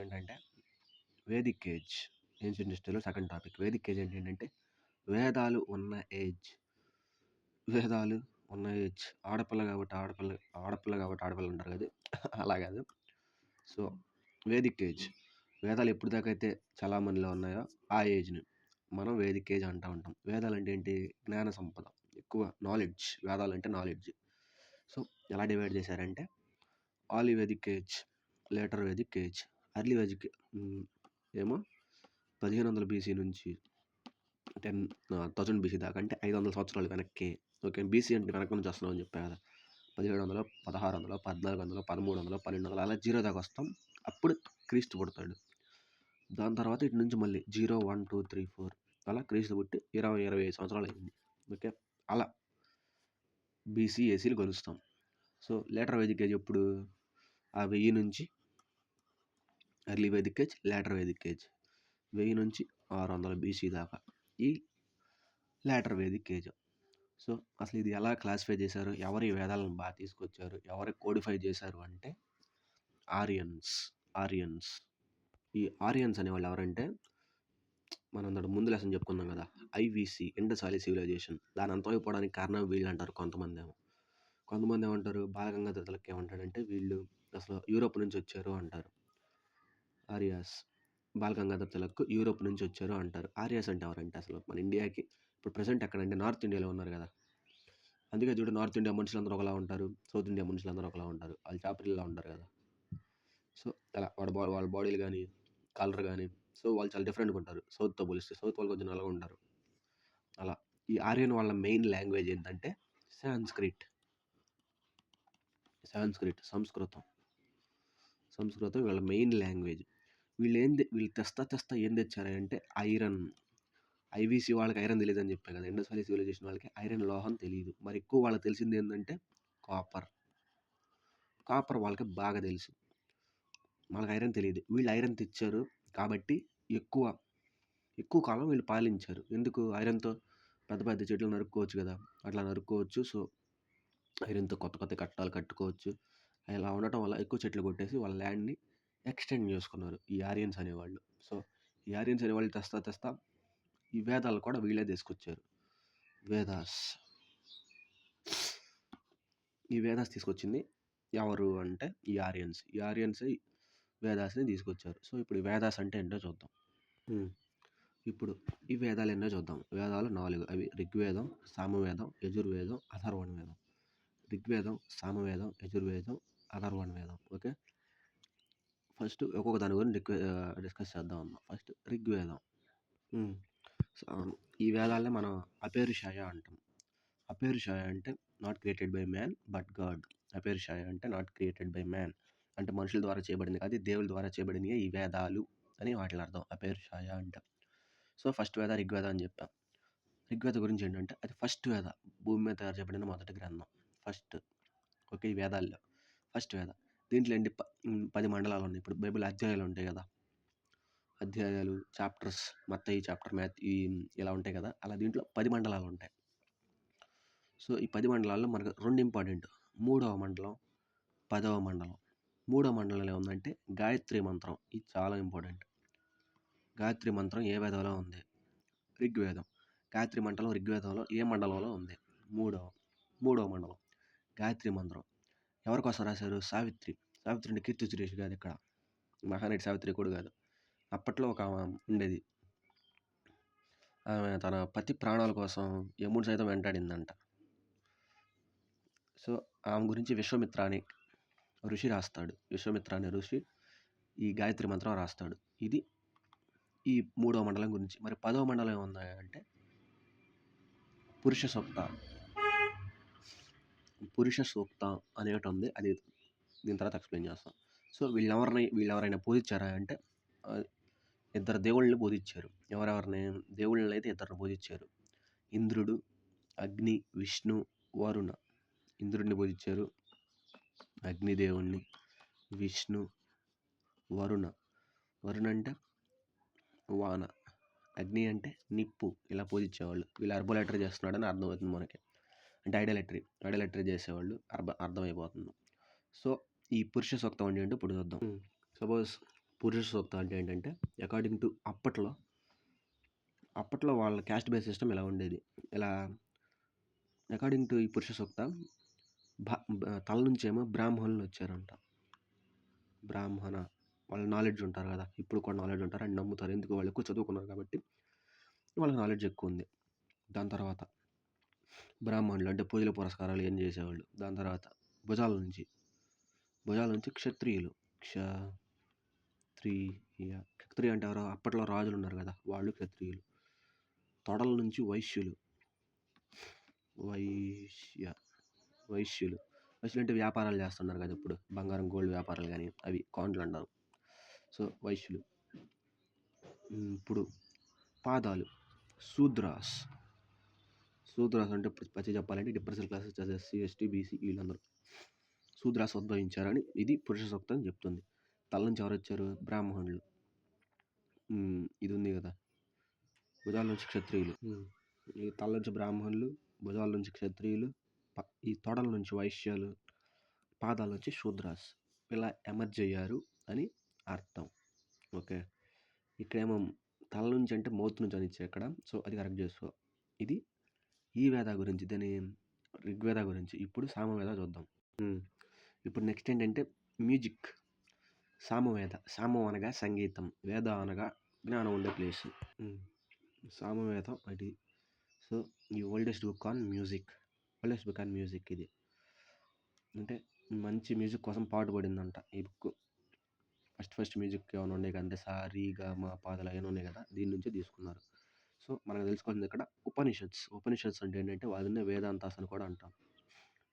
ఏంటంటే Vedic age, ancient హిస్టరీలో second topic. Vedic age అంటే ఏంటంటే వేదాలు ఉన్న ఏజ్. వేదాలు ఉన్న ఏజ్. ఆడపిల్ల కాబట్టి ఆడపిల్ల అంటారు కదా, అలా కాదు. సో వేదిక్ ఏజ్, వేదాలు ఎప్పుడు దాకా అయితే చలామణిలో ఉన్నాయో ఆ ఏజ్ని మనం వేదిక్ ఏజ్ అంటూ ఉంటాం. వేదాలు అంటే ఏంటి? జ్ఞాన సంపద, ఎక్కువ నాలెడ్జ్. వేదాలు అంటే నాలెడ్జ్. సో ఎలా డివైడ్ చేశారంటే early Vedic age, later Vedic age. Early Vedic ఏమో 1500 బీసీ నుంచి 10,000 బీసీ దాకా, అంటే 500 సంవత్సరాలు వెనక్కి. ఓకే, బీసీ అంటే వెనక్కి నుంచి వస్తున్నాం అని చెప్పా కదా. 1700, 1600, 1400, 1300, 1200 అలా 0 దాకా వస్తాం. అప్పుడు క్రీస్తు పుడతాడు. దాని తర్వాత ఇటు నుంచి మళ్ళీ 0, 1, 2, 3, 4 అలా క్రీస్తు పుట్టి 20-25 సంవత్సరాలు అయింది. ఓకే, అలా బీసీ ఏసీలు కొలుస్తాం. సో లేటర్ వేదిక్ ఏజ్ ఎప్పుడు? ఆ 1000 నుంచి early Vedic age, later Vedic age. 1000 నుంచి 600 బీసీ దాకా ఈ లేటర్ వేదిక్ ఏజ్. సో అసలు ఇది ఎలా క్లాసిఫై చేశారు, ఎవరు ఈ వేదాలను బాగా తీసుకొచ్చారు, ఎవరు కోడిఫై చేశారు అంటే ఆరియన్స్. ఈ ఆరియన్స్ అనేవాళ్ళు ఎవరంటే, మనం ముందు లెసన్ చెప్పుకున్నాం కదా, ఐవీసీ, ఇండస్ వ్యాలీ సివిలైజేషన్, దాని అంతమైపోవడానికి కారణం వీళ్ళు అంటారు. కొంతమంది ఏమంటారు, బాలగంగాధర తిలక్ ఏమంటాడంటే వీళ్ళు అసలు యూరోప్ నుంచి వచ్చారు అంటారు. ఆర్యాస్, బాలగంగాధర తిలక్ యూరోప్ నుంచి వచ్చారు అంటారు. ఆర్యాస్ అంటే ఎవరంటే అసలు మన ఇండియాకి ఇప్పుడు ప్రజెంట్ ఎక్కడంటే నార్త్ ఇండియాలో ఉన్నారు కదా. అందుకే చూడు, నార్త్ ఇండియా మనుషులందరూ ఒకలా ఉంటారు, సౌత్ ఇండియా మనుషులందరూ ఒకలా ఉంటారు. వాళ్ళు చాపరిల్లా ఉంటారు కదా. సో అలా వాళ్ళ బాడీలు కానీ కలర్ కానీ, సో వాళ్ళు చాలా డిఫరెంట్గా ఉంటారు సౌత్తో పోలిస్తే. సౌత్ వాళ్ళు కొంచెం నల్లగా ఉంటారు. అలా ఈ ఆర్యన్ వాళ్ళ మెయిన్ లాంగ్వేజ్ ఏంటంటే సంస్కృతం వీళ్ళ మెయిన్ లాంగ్వేజ్. వీళ్ళు తెస్తా ఏం తెచ్చారంటే ఐరన్. ఐవీసీ వాళ్ళకి ఐరన్ తెలియదు అని చెప్పాను కదా, ఇండస్ వ్యాలీ సివిలైజేషన్ వాళ్ళకి ఐరన్ లోహం తెలియదు. మరి ఎక్కువ వాళ్ళకి తెలిసింది ఏంటంటే కాపర్ వాళ్ళకి బాగా తెలుసు. వాళ్ళకి ఐరన్ తెలియదు. వీళ్ళు ఐరన్ తెచ్చారు కాబట్టి ఎక్కువ కాలం వీళ్ళు పాలించారు. ఎందుకు? ఐరన్తో పెద్ద పెద్ద చెట్లు నరుక్కోవచ్చు కదా, అట్లా నరుక్కోవచ్చు. సో ఐరన్తో కొత్త కట్టాలు కట్టుకోవచ్చు. అలా ఉండటం వల్ల ఎక్కువ చెట్లు కొట్టేసి వాళ్ళ ల్యాండ్ని ఎక్స్టెండ్ చేసుకున్నారు ఈ ఆరియన్స్ అనేవాళ్ళు. సో ఈ ఆరియన్స్ అనేవాళ్ళు తెస్తా ఈ వేదాలు కూడా వీళ్ళే తీసుకొచ్చారు. ఈ వేదాస్ తీసుకొచ్చింది ఎవరు అంటే ఈ ఆరియన్స్ వేదాస్ని తీసుకొచ్చారు. సో ఇప్పుడు వేదాస్ అంటే ఏంటో చూద్దాం. ఇప్పుడు ఈ వేదాలు ఎన్నో చూద్దాం. వేదాలు 4. అవి ఋగ్వేదం, సామవేదం, యజుర్వేదం, అథర్వణ వేదం. ఋగ్వేదం, సామవేదం, యజుర్వేదం, అథర్వణ వేదం. ఓకే, ఫస్ట్ ఒక్కొక్క దాని గురించి డిస్కస్ చేద్దాం అన్నాం. ఫస్ట్ ఋగ్వేదం. ఈ వేదాలనే మనం అపేరుషాయ అంటాం. అపేరుషాయ అంటే not created by man but god. అపేరుషాయ అంటే నాట్ క్రియేటెడ్ బై మ్యాన్, అంటే మనుషుల ద్వారా చేయబడింది కాదు, దేవుల ద్వారా చేయబడినవి ఈ వేదాలు అని వాటి అర్థం అపేరుషాయ అంటే. సో ఫస్ట్ వేద ఋగ్వేద అని చెప్పాం. ఋగ్వేద గురించి ఏంటంటే అది ఫస్ట్ వేద, భూమి మీద తయారు చేయబడిన మొదటి గ్రంథం. ఓకే, ఈ వేదాల్లో ఫస్ట్ వేద. దీంట్లో ఏంటి 10 మండలాలు ఉన్నాయి. ఇప్పుడు బైబిల్ అధ్యాయాలు ఉంటాయి కదా, అధ్యాయాలు, చాప్టర్స్, మత్తయి చాప్టర్, ఇలా ఉంటాయి కదా, అలా దీంట్లో 10 మండలాలు ఉంటాయి. సో ఈ 10 మండలాల్లో మనకు 2 ఇంపార్టెంట్. 3వ మండలం, 10వ మండలం. 3వ మండలంలో ఏముందంటే గాయత్రి మంత్రం. ఇది చాలా ఇంపార్టెంట్. గాయత్రి మంత్రం ఏ వేదంలో ఉంది? ఋగ్వేదం. గాయత్రి మండలం ఋగ్వేదంలో ఏ మండలంలో ఉంది? మూడవ మండలం. గాయత్రి మంత్రం ఎవరి కోసం రాశారు? సావిత్రి అంటే కీర్తి సురేష్ కాదు, ఇక్కడ మహానటి సావిత్రి కూడా కాదు. అప్పట్లో ఒక ఉండేది, ఆమె తన పతి ప్రాణాల కోసం యముడు సైతం వెంటాడిందంట. సో ఆమె గురించి విశ్వామిత్ర అనే ఋషి రాస్తాడు. విశ్వామిత్ర అనే ఋషి ఈ గాయత్రి మంత్రం రాస్తాడు. ఇది ఈ 3వ మండలం గురించి. మరి 10వ మండలం ఏముంది అంటే పురుష సూక్త అనేటి ఉంది. అది దీని తర్వాత ఎక్స్ప్లెయిన్ చేస్తాం. సో వీళ్ళెవరైనా పూజించారా అంటే 2 దేవుళ్ళని పూజించారు. ఎవరెవరిని? దేవుళ్ళని అయితే 2 పూజించారు. ఇంద్రుడు, అగ్ని, విష్ణు, వరుణ. ఇంద్రుడిని పూజించారు, అగ్నిదేవుణ్ణి, విష్ణు, వరుణ అంటే వాన, అగ్ని అంటే నిప్పు. ఇలా పూజించేవాళ్ళు. వీళ్ళు అర్బోలేటరీ చేస్తున్నాడని అర్థమవుతుంది మనకి, అంటే ఐడలటరీ చేసేవాళ్ళు అర్థమైపోతుంది. సో ఈ పురుష సూక్తం అంటే ఏంటో ఇప్పుడు చూద్దాం. సపోజ్ పురుష సూక్త అంటే ఏంటంటే అకార్డింగ్ టు అప్పట్లో వాళ్ళ క్యాస్ట్ బేస్ సిస్టమ్ ఇలా ఉండేది. ఇలా అకార్డింగ్ టు ఈ పురుష సూక్త తల నుంచేమో బ్రాహ్మణులు వచ్చారంట. బ్రాహ్మణ వాళ్ళ నాలెడ్జ్ ఉంటారు కదా, ఇప్పుడు కూడా నాలెడ్జ్ ఉంటారు అని నమ్ముతారు. ఎందుకు వాళ్ళు ఎక్కువ చదువుకున్నారు కాబట్టి వాళ్ళకి నాలెడ్జ్ ఎక్కువ ఉంది. దాని తర్వాత బ్రాహ్మణులు అంటే పూజలు పురస్కారాలు ఏం చేసేవాళ్ళు. దాని తర్వాత భుజాల నుంచి క్షత్రియులు. క్షత్రియ అంటే ఎవరో అప్పట్లో రాజులు ఉన్నారు కదా, వాళ్ళు క్షత్రియులు. తొడల నుంచి వైశ్యులు అంటే వ్యాపారాలు చేస్తున్నారు కదా, ఇప్పుడు బంగారం గోల్డ్ వ్యాపారాలు కానీ అవి కాండ్లు అంటారు. సో వైశ్యులు. ఇప్పుడు పాదాలు శూద్రాస్ అంటే పచ్చి చెప్పాలంటే depression classes SC ST BC వీళ్ళందరూ శూద్రాస్ ఉద్భవించారని ఇది పురుష సూక్తం అని చెప్తుంది. తల నుంచి ఎవరు వచ్చారు? బ్రాహ్మణులు. ఇది ఉంది కదా, భుజాల నుంచి క్షత్రియులు. ఈ తల నుంచి బ్రాహ్మణులు, భుజాల నుంచి క్షత్రియులు, ఈ తొడల నుంచి వైశ్యాలు, పాదాల నుంచి శూద్రాస్ ఇలా ఎమర్జ్ అయ్యారు అని అర్థం. ఓకే, ఇక్కడేమో తల నుంచి అంటే మౌత్ నుంచి అని ఇచ్చారు ఇక్కడ. సో అది కరెక్ట్ చేసుకో. ఇది ఈ వేద గురించి, దాని ఋగ్వేద గురించి. ఇప్పుడు సామవేద చూద్దాం. ఇప్పుడు నెక్స్ట్ ఏంటంటే మ్యూజిక్. సామం అనగా సంగీతం, వేద అనగా జ్ఞానం ఉండే ప్లేస్. సామవేదం అది. సో ఈ ఓల్డెస్ట్ బుక్ ఆన్ మ్యూజిక్ ఇది. అంటే మంచి మ్యూజిక్ కోసం పాటుపడిందంట ఈ బుక్. ఫస్ట్ మ్యూజిక్ ఏమైనా ఉన్నాయి కదా, అంటే సా రీ గా మా పాదలు ఏమైనా ఉన్నాయి కదా, దీని నుంచే తీసుకున్నారు. సో మనకు తెలుసుకోవాల్సింది ఇక్కడ ఉపనిషత్స్ అంటే ఏంటంటే వాళ్ళనే వేదాంతాస్ అని కూడా అంటాం.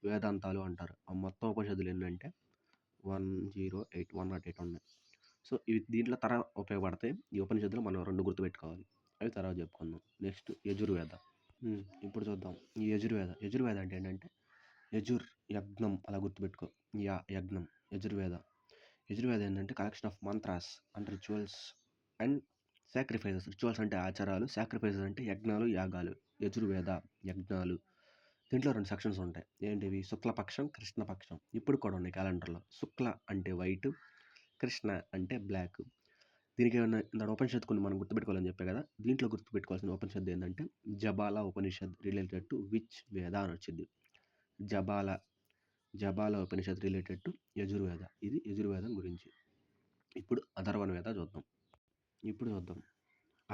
వేదాంతాలు అంటారు. ఆ మొత్తం ఉపనిషత్తులు ఏంటంటే 108 ఉన్నాయి. సో ఇవి దీంట్లో తర్వాత ఉపయోగపడతాయి. ఈ ఉపనిషత్తులు మనం 2 గుర్తుపెట్టుకోవాలి, అవి తర్వాత చెప్పుకుందాం. నెక్స్ట్ యజుర్వేద. ఇప్పుడు చూద్దాం ఈ యజుర్వేద అంటే ఏంటంటే యజ్ఞం అలా గుర్తుపెట్టుకో. యజ్ఞం. యజుర్వేద ఏంటంటే collection of mantras and rituals and sacrifices. Rituals అంటే ఆచారాలు, సాక్రిఫైసెస్ అంటే యజ్ఞాలు యాగాలు. యజుర్వేద యజ్ఞాలు. దీంట్లో 2 సెక్షన్స్ ఉంటాయి. ఏంటివి? శుక్లపక్షం, కృష్ణపక్షం. ఇప్పుడు కూడా ఉన్నాయి క్యాలెండర్లో. శుక్ల అంటే వైట్, కృష్ణ అంటే బ్లాక్. దీనికి ఏమన్నా ఇంత ఉపనిషత్తు కొన్ని మనం గుర్తుపెట్టుకోవాలని చెప్పే కదా, దీంట్లో గుర్తుపెట్టుకోవాల్సిన ఉపనిషత్తు ఏంటంటే జబాల ఉపనిషత్ రిలేటెడ్ టు విచ్ వేద అని వచ్చింది. జబాల ఉపనిషత్ రిలేటెడ్ టు యజుర్వేద. ఇది యజుర్వేదం గురించి. ఇప్పుడు అథర్వణ వేద చూద్దాం.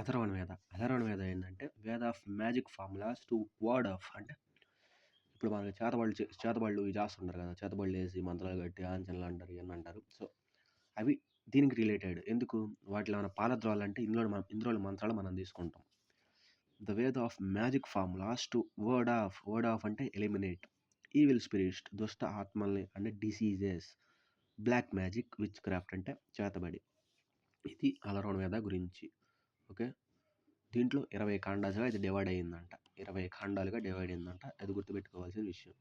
అథర్వణ వేద ఏంటంటే వేద of magic formulas to ward off. అంటే ఇప్పుడు మనకి చేతబళ్ళు ఇవి చేస్తుంటారు కదా, చేతబళ్ళు వేసి మంత్రాలు కట్టి ఆంచనలు అంటారు, ఇవన్నీ అంటారు. సో అవి దీనికి రిలేటెడ్. ఎందుకు? వాటిలో ఏమైనా పాలద్రోవాలంటే ఇందులో మంత్రాలు మనం తీసుకుంటాం. The Veda of magic formulas to ward off అంటే ఎలిమినేట్ ఈవిల్ స్పిరిట్స్, దుష్ట ఆత్మల్ని అంటే diseases, black magic, witchcraft అంటే చేతబడి. ఇది అథర్వణ వేద గురించి. ఓకే, దీంట్లో 20 ఖండాలుగా ఇది డివైడ్ అయ్యిందంట. 20 ఖండాలుగా డివైడ్ అయిందంట. అది గుర్తుపెట్టుకోవాల్సిన విషయం.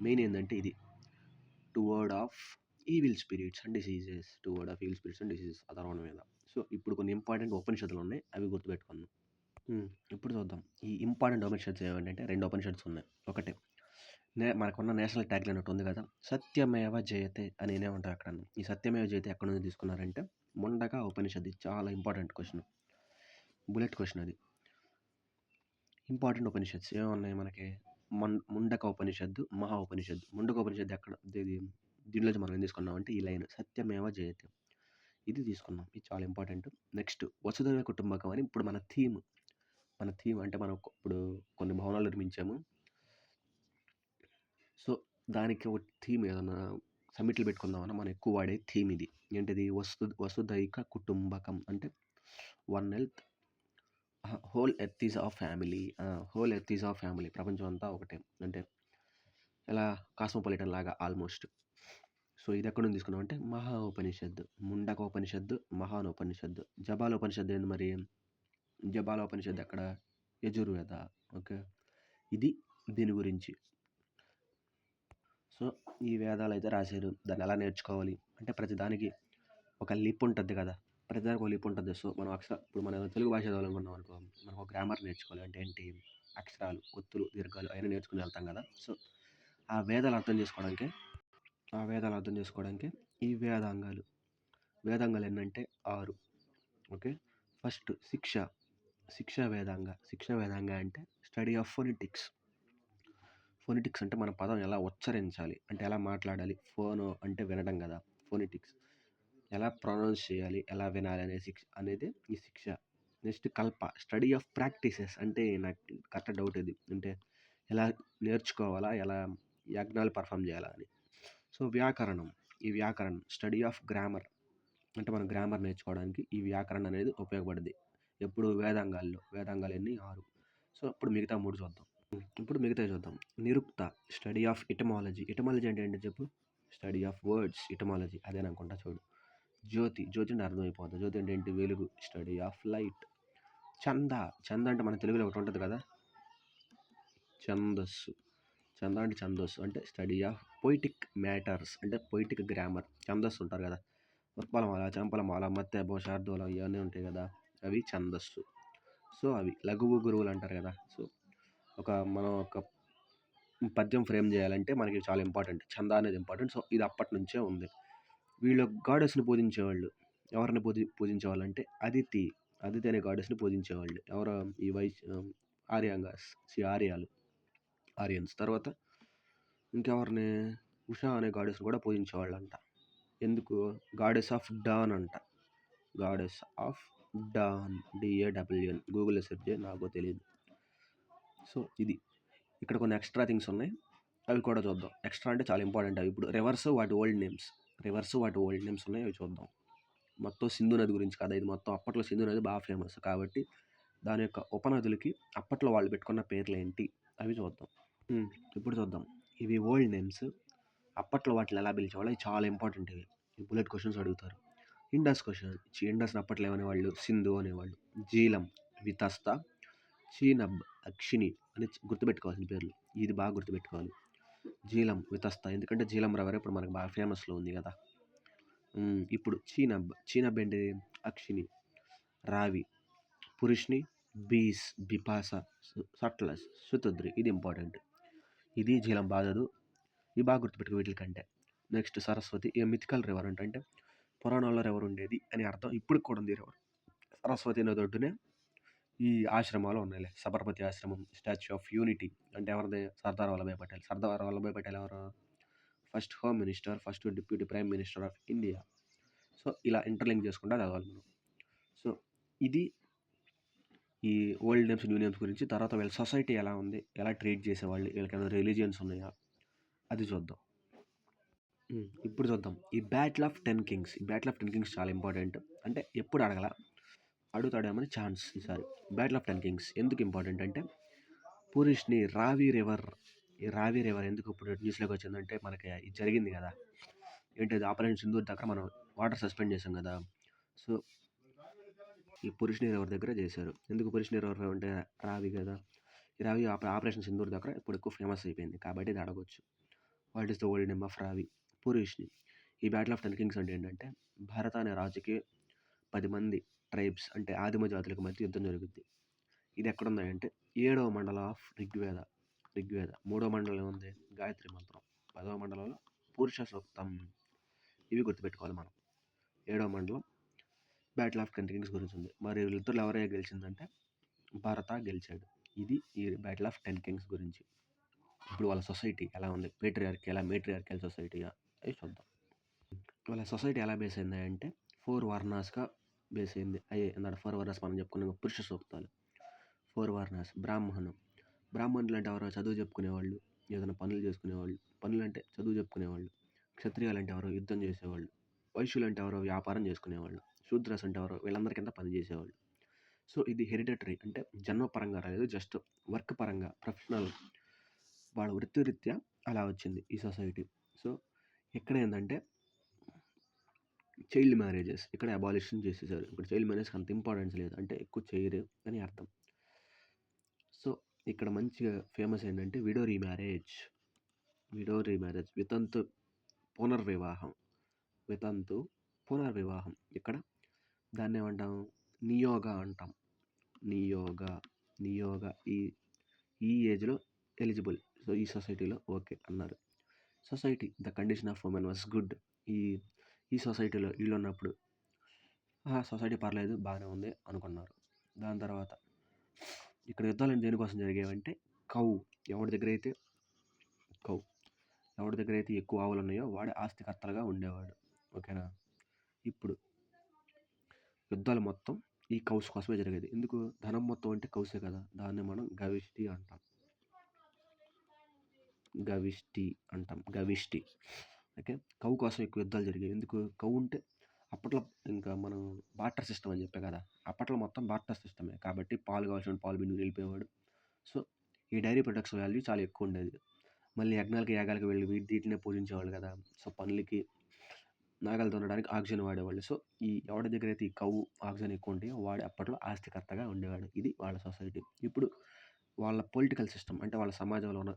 మెయిన్ ఏంటంటే ఇది to ward of evil spirits and diseases. Atharvana వేద. సో ఇప్పుడు కొన్ని ఇంపార్టెంట్ ఉపనిషత్తులు ఉన్నాయి, అవి గుర్తుపెట్టుకుందాం. ఇప్పుడు చూద్దాం ఈ ఇంపార్టెంట్ ఉపనిషత్తులు ఏమంటే 2 ఉపనిషత్తులు ఉన్నాయి. ఒకటి మనకున్న నేషనల్ ట్యాగ్ అన్నట్టు ఉంది కదా, సత్యమేవ జయతే అని ఏమంటారు అక్కడ. ఈ సత్యమేవ జయతే ఎక్కడ నుంచి తీసుకున్నారంటే ముండక ఉపనిషత్తు. చాలా ఇంపార్టెంట్ క్వశ్చన్, బుల్లెట్ క్వశ్చన్. అది ఇంపార్టెంట్ ఉపనిషత్స్ ఏమన్నాయి మనకి? ముండక ఉపనిషత్తు, మహా ఉపనిషత్తు. ముండక ఉపనిషత్తు ఎక్కడ దీనిలో మనం ఏం తీసుకున్నాం అంటే ఈ లైన్ సత్యమేవ జయతే, ఇది తీసుకున్నాం. ఇది చాలా ఇంపార్టెంట్. నెక్స్ట్ వసుధైవ కుటుంబకం అని. ఇప్పుడు మన థీమ్ అంటే మనం ఇప్పుడు కొన్ని భవనాలు నిర్మించాము. సో దానికి ఒక థీమ్ ఏదన్నా సమిట్లు పెట్టుకుందామన్నా మనం ఎక్కువ వాడే థీమ్ ఇది. ఏంటిది? వసుధైక కుటుంబకం. అంటే one health, whole earth is of family. ప్రపంచం అంతా ఒకటే. అంటే ఎలా కాస్మోపాలిటన్ లాగా ఆల్మోస్ట్. సో ఇది ఎక్కడ నుంచి తీసుకున్నాం అంటే మహా ఉపనిషత్తు, ముండక ఉపనిషత్తు, మహానోపనిషత్తు. జబాల ఉపనిషత్తు ఏంది మరి? జబాల ఉపనిషత్తు ఎక్కడ? యజుర్వేద. ఓకే, ఇది దీని గురించి. సో ఈ వేదాలు అయితే రాశారు. దాన్ని ఎలా నేర్చుకోవాలి అంటే ప్రతిదానికి ఒక లిప్ ఉంటుంది కదా, ప్రతిదానికి ఒక లిప్ ఉంటుంది. సో మనం ఇప్పుడు మనం తెలుగు భాష చదవాలనుకున్నాం అనుకో, మనకు గ్రామర్ నేర్చుకోవాలి. అంటే ఏంటి? అక్షరాలు, ఒత్తులు, దీర్ఘాలు అవన్నీ నేర్చుకుని వెళ్తాం కదా. సో ఆ వేదాలు అర్థం చేసుకోవడానికి ఈ వేదాంగాలు వేదాంగాలు ఎన్నంటే 6. ఓకే. ఫస్ట్ శిక్షా వేదాంగ అంటే స్టడీ ఆఫ్ ఫొనెటిక్స్. ఫొనెటిక్స్ అంటే మన పదం ఎలా ఉచ్చరించాలి, అంటే ఎలా మాట్లాడాలి. ఫోను అంటే వినడం కదా, ఫొనెటిక్స్ ఎలా ప్రొనౌన్స్ చేయాలి, ఎలా వినాలి అనేది ఈ శిక్ష. నెక్స్ట్ స్టడీ ఆఫ్ ప్రాక్టీసెస్, అంటే నాకు కరెక్ట్ డౌట్ ఇది, అంటే ఎలా నేర్చుకోవాలా, ఎలా యజ్ఞాలు పర్ఫామ్ చేయాలా అని. సో ఈ వ్యాకరణం స్టడీ ఆఫ్ గ్రామర్, అంటే మనం గ్రామర్ నేర్చుకోవడానికి ఈ వ్యాకరణం అనేది ఉపయోగపడుద్ది. ఎప్పుడు వేదాంగాలు ఎన్ని 6. సో ఇప్పుడు మిగతా 3 చూద్దాం. నిరుక్త స్టడీ ఆఫ్ ఎటమాలజీ అంటే ఏంటో చెప్పు. స్టడీ ఆఫ్ వర్డ్స్, ఎటమాలజీ అదేననుకుంటా చూడు. జ్యోతి అంటే అర్థమైపోతుంది. జ్యోతి అంటే ఏంటి, వెలుగు, స్టడీ ఆఫ్ లైట్. చంద అంటే మన తెలుగులో ఒకటి ఉంటుంది కదా, ఛందస్సు అంటే స్టడీ ఆఫ్ పొయిటిక్ మ్యాటర్స్, అంటే పొయిటిక్ గ్రామర్. ఛందస్సు ఉంటారు కదా, ఉత్పలమాల, చంపలమాల, మత్తెబం, శార్దూలం ఇవన్నీ ఉంటాయి కదా, అవి ఛందస్సు. సో అవి లఘువు గురువులు అంటారు కదా. సో మనం ఒక పద్యం ఫ్రేమ్ చేయాలంటే మనకి చాలా ఇంపార్టెంట్, ఛంద అనేది ఇంపార్టెంట్. సో ఇది అప్పటి నుంచే ఉంది. వీళ్ళు గాడెస్ని పూజించేవాళ్ళు. ఎవరిని పూజించేవాళ్ళు అంటే అదితి అనే గాడెస్ని పూజించేవాళ్ళు. ఎవరు, ఈ ఆర్యన్స్. తర్వాత ఇంకెవరిని, ఉషా అనే గాడెస్ని కూడా పూజించేవాళ్ళు అంట. ఎందుకు, గాడెస్ ఆఫ్ డాన్ అంట. Goddess of dawn, DAWN. గూగుల్లో సెర్చ్ చేయి, నాకు తెలియదు. సో ఇది ఇక్కడ కొన్ని ఎక్స్ట్రా థింగ్స్ ఉన్నాయి, అవి కూడా చూద్దాం. ఎక్స్ట్రా అంటే చాలా ఇంపార్టెంట్. అవి ఇప్పుడు రివర్స్ వాటి ఓల్డ్ నేమ్స్ ఉన్నాయి, అవి చూద్దాం. మొత్తం సింధు నది గురించి కదా ఇది మొత్తం. అప్పట్లో సింధు నది బాగా ఫేమస్ కాబట్టి దాని యొక్క ఉపనదులకి అప్పట్లో వాళ్ళు పెట్టుకున్న పేర్లు ఏంటి అవి చూద్దాం. ఇప్పుడు చూద్దాం. ఇవి ఓల్డ్ నేమ్స్, అప్పట్లో వాటిని ఎలా పిలిచేవాళ్ళు, ఇవి చాలా ఇంపార్టెంట్. ఇవి బుల్లెట్ క్వశ్చన్స్ అడుగుతారు. ఇండస్ని అప్పట్లో ఏమనేవాళ్ళు, సింధు అనేవాళ్ళు. జీలం, వితస్త, చీనబ్, అక్షిని అని గుర్తుపెట్టుకోవాల్సిన పేర్లు. ఇది బాగా గుర్తుపెట్టుకోవాలి, జీలం, వితస్త. ఎందుకంటే జీలం రవర్ ఇప్పుడు మనకు బాగా ఫేమస్లో ఉంది కదా. ఇప్పుడు చీనబ్ ఏంటి, అక్షిని, రావి, పురుష్ని, బీస్, బిపాస, సట్లస్, సుతుద్రి. ఇది ఇంపార్టెంట్. ఇది జీలం బాధదు, ఇది బాగా గుర్తుపెట్టుకో వీటికంటే. నెక్స్ట్ సరస్వతి, ఏ మిథికల్ రివర్ అంటే పురాణాల్లో రివర్ ఉండేది అని అర్థం. ఇప్పుడు కూడా ఉంది రివర్. సరస్వతి నది ఒడ్డునే ఈ ఆశ్రమాలు ఉన్నాయి. సబర్మతి ఆశ్రమం, స్టాచ్యూ ఆఫ్ యూనిటీ అంటే ఎవరిది, సర్దార్ వల్లభాయ్ పటేల్. ఎవరు, first home minister, first deputy prime minister of India. So ఇలా ఇంటర్లింక్ చేసుకుంటా చదవాలి మనం. సో ఇది ఈ ఓల్డ్ నేమ్స్, న్యూ నేమ్స్ గురించి. తర్వాత వీళ్ళ సొసైటీ ఎలా ఉంది, ఎలా ట్రీట్ చేసేవాళ్ళు, వీళ్ళకైనా రిలీజియన్స్ ఉన్నాయా అది చూద్దాం. ఇప్పుడు చూద్దాం ఈ బ్యాటిల్ ఆఫ్ 10 కింగ్స్. ఈ బ్యాటిల్ ఆఫ్ 10 కింగ్స్ చాలా ఇంపార్టెంట్, అంటే ఎప్పుడు అడుగుతాడేమని ఛాన్స్ ఈసారి. బ్యాటిల్ ఆఫ్ 10 కింగ్స్ ఎందుకు ఇంపార్టెంట్ అంటే, పురుష్ని రావి రివర్ ఎందుకు ఇప్పుడు న్యూస్లోకి వచ్చిందంటే, మనకి ఇది జరిగింది కదా, ఏంటది, ఆపరేషన్ సింధూర్ దగ్గర మనం వాటర్ సస్పెండ్ చేసాం కదా. సో ఈ పురుష్ని రివర్ దగ్గర చేశారు. ఎందుకు పురుష్ని రివర్ అంటే రావి కదా, ఈ రావి ఆపరేషన్ సింధూర్ దగ్గర ఇప్పుడు ఎక్కువ ఫేమస్ అయిపోయింది కాబట్టి ఇది అడగొచ్చు. What is the old name of రావి, పురుష్ని. ఈ బ్యాటిల్ ఆఫ్ 10 కింగ్స్ అంటే ఏంటంటే, భారత అనే రాజుకి 10 మంది ట్రైబ్స్ అంటే ఆదిమ జాతులకు మధ్య యుద్ధం జరుగుద్ది. ఇది ఎక్కడుందంటే 7వ మండలం ఆఫ్ ఋగ్వేద. 3వ మండలం ఉంది గాయత్రి మంత్రం, 10వ మండలంలో పురుష సూక్తం. ఇవి గుర్తుపెట్టుకోవాలి మనం. 7వ మండలం బ్యాటిల్ ఆఫ్ 10 కింగ్స్ గురించి ఉంది. మరి వీళ్ళిద్దరు ఎవరైనా గెలిచిందంటే భారత గెలిచాడు. ఇది ఈ బ్యాటిల్ ఆఫ్ 10 కింగ్స్ గురించి. ఇప్పుడు వాళ్ళ సొసైటీ ఎలా ఉంది, మేట్రియార్కియల్ సొసైటీగా అవి చూద్దాం. వాళ్ళ సొసైటీ ఎలా బేస్ అయింది అంటే 4 వర్ణాస్గా బేస్ అయింది. అయ్యే 4 వర్ణాస్ మనం చెప్పుకున్నాం, పురుష సూక్తాలు. 4 వర్ణాస్. బ్రాహ్మణులు అంటే ఎవరో చదువు చెప్పుకునేవాళ్ళు, ఏదైనా పనులు చేసుకునేవాళ్ళు. పనులు అంటే చదువు చెప్పుకునేవాళ్ళు. క్షత్రియాలు అంటే ఎవరో యుద్ధం చేసేవాళ్ళు. వైశ్యులు అంటే ఎవరో వ్యాపారం చేసుకునేవాళ్ళు. శూద్రస్ అంటే ఎవరో వీళ్ళందరికింత పని చేసేవాళ్ళు. సో ఇది హెరిడిటరీ, అంటే జన్మపరంగా రాలేదు, జస్ట్ వర్క్ పరంగా, ప్రొఫెషనల్ వాళ్ళ వృత్తిరీత్యా అలా వచ్చింది ఈ సొసైటీ. సో ఇక్కడ ఏంటంటే చైల్డ్ మ్యారేజెస్ ఇక్కడ అబాలిషన్ చేసేసారు. ఇప్పుడు చైల్డ్ మ్యారేజ్కి అంత ఇంపార్టెన్స్ లేదు, అంటే ఎక్కువ చేయరు అని అర్థం. సో ఇక్కడ మంచిగా ఫేమస్ ఏంటంటే విడో రీమ్యారేజ్, వితంతు పునర్వివాహం. ఇక్కడ దాన్ని ఏమంటాం, నియోగా అంటాం. నియోగా ఈ ఏజ్లో ఎలిజిబుల్. సో ఈ సొసైటీలో ఓకే అన్నారు. Society, the condition of women was good. ఈ సొసైటీలో వీళ్ళు ఉన్నప్పుడు సొసైటీ పర్లేదు బాగానే ఉంది అనుకున్నారు. దాని తర్వాత ఇక్కడ యుద్ధాలు దేనికోసం జరిగేవంటే కౌ ఎవరి దగ్గర అయితే కౌ ఎవరి దగ్గర అయితే ఎక్కువ ఆవులు ఉన్నాయో వాడే ఆస్తికర్తలుగా ఉండేవాడు. ఓకేనా. ఇప్పుడు యుద్ధాలు మొత్తం ఈ కౌస్ కోసమే జరిగేది. ఎందుకు? ధనం మొత్తం అంటే కౌసే కదా. దాన్ని మనం గవిష్టి అంటాం. గవిష్టి. ఓకే. కౌ కోసం ఎక్కువ యుద్ధాలు జరిగాయి. ఎందుకు? కౌ ఉంటే అప్పట్లో ఇంకా మనం బార్టర్ సిస్టమ్ అని చెప్పే కదా. అప్పట్లో మొత్తం బార్టర్ సిస్టమే కాబట్టి పాలు కావాల్సిన పాలు బిందుకు వెళ్ళిపోయేవాడు. సో ఈ డైరీ ప్రొడక్ట్స్ వాల్యూ చాలా ఎక్కువ ఉండేది. మళ్ళీ యజ్ఞాలకి యాగాలకి వెళ్ళి వీటినే పూజించేవాళ్ళు కదా. సో పనులకి నాగలు దున్నడానికి ఆక్సిజన్ వాడేవాళ్ళు. సో ఈ ఎవరి దగ్గర అయితే ఈ కౌ ఆక్సిజన్ ఎక్కువ ఉంటాయో వాడు అప్పట్లో ఆస్తికర్తగా ఉండేవాడు. ఇది వాళ్ళ సొసైటీ. ఇప్పుడు వాళ్ళ పొలిటికల్ సిస్టమ్ అంటే వాళ్ళ సమాజంలో ఉన్న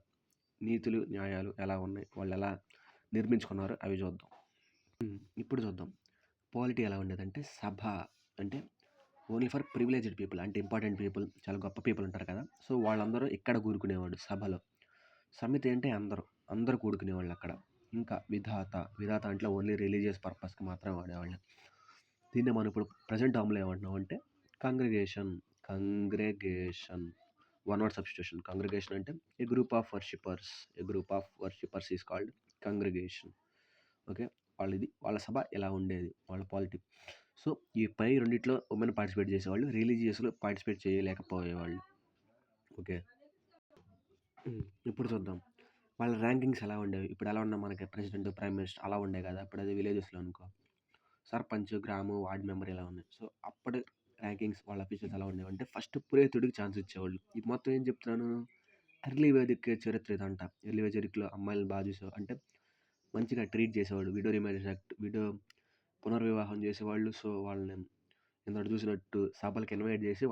నీతులు న్యాయాలు ఎలా ఉన్నాయి, వాళ్ళు ఎలా నిర్మించుకున్నారో అవి చూద్దాం. ఇప్పుడు చూద్దాం పాలిటీ ఎలా ఉండేదంటే సభ అంటే ఓన్లీ ఫర్ ప్రివిలేజ్డ్ పీపుల్ అంటే ఇంపార్టెంట్ పీపుల్, చాలా గొప్ప పీపుల్ ఉంటారు కదా. సో వాళ్ళందరూ ఇక్కడ కూరుకునేవాడు సభలో. సమితి అంటే అందరూ కూడుకునేవాళ్ళు అక్కడ. ఇంకా విధాత అంటే ఓన్లీ రిలీజియస్ పర్పస్కి మాత్రమే వాడేవాళ్ళు. దీన్ని మనం ఇప్పుడు ప్రజెంట్ టర్మ్లో ఏమంటున్నాం అంటే congregation. One word substitution. Congregation అంటే a group of worshippers is called congregation. Okay. వాళ్ళ సభ ఎలా ఉండేది, వాళ్ళ పాలిటీ. సో ఈ పై రెండిట్లో ఉమెన్ పార్టిసిపేట్ చేసేవాళ్ళు, రిలీజియస్లో పార్టిసిపేట్ చేయలేకపోయేవాళ్ళు. ఓకే. ఇప్పుడు చూద్దాం వాళ్ళ ర్యాంకింగ్స్ ఎలా ఉండేవి. ఇప్పుడు ఎలా ఉన్నా మనకి ప్రెసిడెంట్, ప్రైమ్ మినిస్టర్ అలా ఉండే కదా. ఇప్పుడు అది విలేజెస్లో అనుకో సర్పంచ్, గ్రాము, వార్డ్ మెంబర్ ఇలా ఉన్నాయి. సో అప్పటి ర్యాంకింగ్స్ వాళ్ళ అఫీషియల్స్ ఎలా ఉండేవి అంటే ఫస్ట్ పురోహితుడికి ఛాన్స్ ఇచ్చేవాళ్ళు. ఇది మొత్తం ఏం చెప్తున్నాను, ఎర్లీ వేదిక్ చరిత్ర ఇదంట. ఎర్లీ వేదిక్లో అమ్మాయిలు బాగా చూసేవాళ్ళు అంటే మంచిగా ట్రీట్ చేసేవాళ్ళు. విడో పునర్వివాహం చేసేవాళ్ళు. సో వాళ్ళని ఇందాక చూసినట్టు సభలకు ఇన్వైట్ చేసి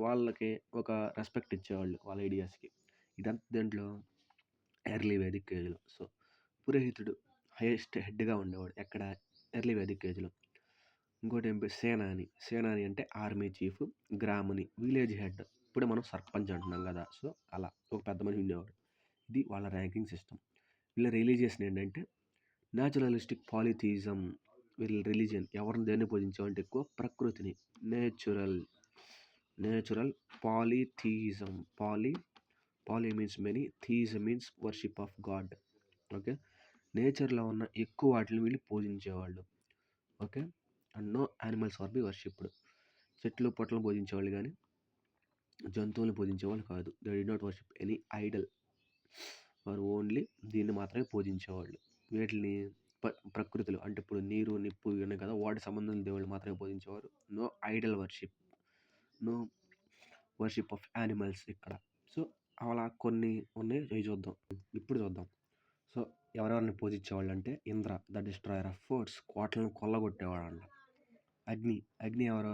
వాళ్ళకి ఒక రెస్పెక్ట్ ఇచ్చేవాళ్ళు వాళ్ళ ఐడియాస్కి. ఇదంతా దేంట్లో ఎర్లీ వేదిక్ ఏజ్లో. సో పురోహితుడు హైయెస్ట్ హెడ్గా ఉండేవాడు ఎక్కడ, ఎర్లీ వేదిక్ ఏజ్లో. ఇంకోటి ఏం సేనాని అంటే ఆర్మీ చీఫ్, గ్రాముని విలేజ్ హెడ్. ఇప్పుడే మనం సర్పంచ్ అంటున్నాం కదా. సో అలా ఒక పెద్ద మనిషి ఉండేవాడు. ఇది వాళ్ళ ర్యాంకింగ్ సిస్టమ్. వీళ్ళ రిలీజియస్ ఏంటంటే న్యాచురలిస్టిక్ పాలిథియిజం. వీళ్ళ రిలీజియన్ ఎవరిని దేన్ని పూజించామంటే ఎక్కువ ప్రకృతిని. Natural polytheism. Poly means many, theism means worship of god. Okay. నేచర్లో ఉన్న ఎక్కువ వాటిని వీళ్ళు పూజించేవాళ్ళు. Okay. And no animals are be worshipped. చెట్లు పొట్లను పూజించేవాళ్ళు కానీ జంతువులను పూజించేవాళ్ళు కాదు. They did not worship any idol. వారు ఓన్లీ దీన్ని మాత్రమే పూజించేవాళ్ళు. వీటిని ప్రకృతిలో అంటే ఇప్పుడు నీరు, నిప్పు ఉన్నాయి కదా, వాటి సంబంధం దేవుళ్ళు మాత్రమే పూజించేవారు. No idol no worship of animals ఇక్కడ. సో అలా కొన్ని ఉన్నాయి, అవి చూద్దాం. ఇప్పుడు చూద్దాం. సో ఎవరెవరిని పూజించేవాళ్ళు అంటే Indra the destroyer of forts, కోటలను కొల్లగొట్టేవాడు అంట. అగ్ని ఎవరు?